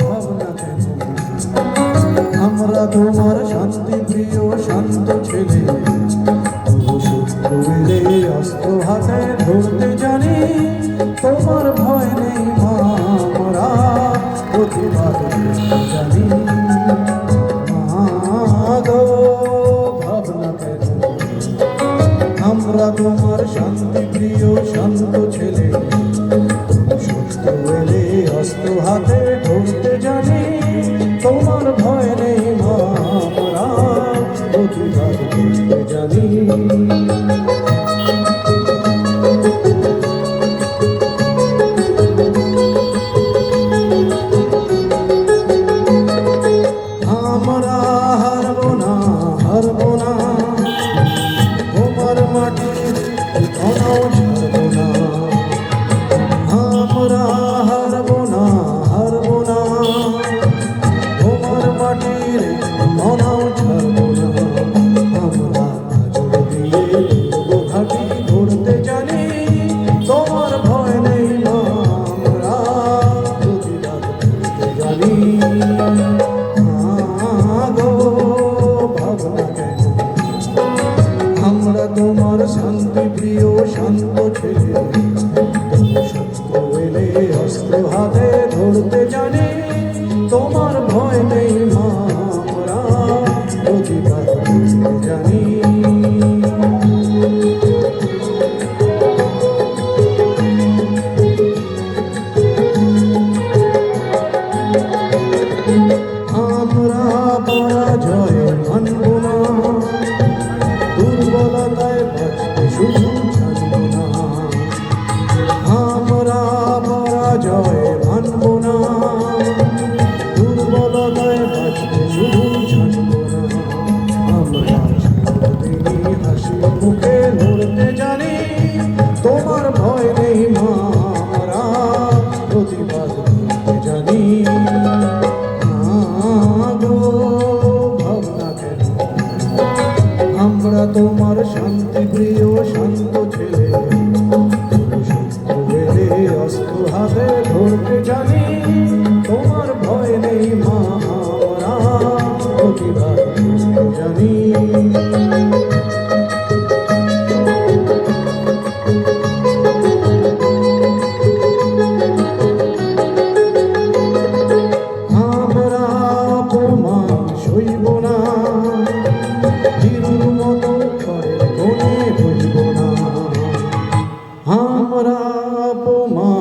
ভাবনা কেন? আমরা তোমার শান্তি প্রিয় শান্ত ছেলে, তবু শত্রু এলে অস্ত্র হাতে ধরতে জানি। তোমার ভয় নেই মা, আমরা প্রতিবাদ করতে জানি। মা গো ভাবনা কেন? আমরা তোমার শান্তি প্রিয় শান্ত ছেলে, শত্রু এলে অস্ত্র হাতে ধরতে জানি। তোমার ভয় নেই মা, আমরা প্রতিবাদ করতে জানি। আমরা হারবো না, হারবো না, তোমার মাটির কোথাও ছাড়বো না। আমরা হারবো না, হারবো না, তোমার মাটির কোথাও ছাড়বো না। আমরা জোর দিয়ে দুর্গ ঘাটি ধরতে জানি। তোমার ভয় নেই মা, আমরা প্রতিবাদ করতে জানি। আমরা তোমার শান্তি প্রিয় শান্ত ছেলে, শত্রু এলে অস্ত্র হাতে ধরতে জানি। তোমার ভয় নেই মা, আমরা প্রতিবাদ করতে জানি। আমরা পরাজয় মানব না, দুর্বলতায় বাঁচতে শুধু জানব না। আমরা পরাজয় মানব না, দুর্বলতায় বাঁচতে শুধু জানব না। আমরা সারাদিনই হাসি মুখে লড়তে জানি। তোমার ভয় নেই মা, আমরা প্রতিবাদ করতে জানি। আমরা তোমার শান্তি প্রিয় শান্ত ছেলে, শত্রু এলে অস্ত্র হাতে ধরতে জানি। তোমার ভয় নেই মা, আমরা প্রতিবাদ করতে জানি। আমরা অপমান সইব না, বীরুর মতো করে কোণে বইব না। আমরা অপমান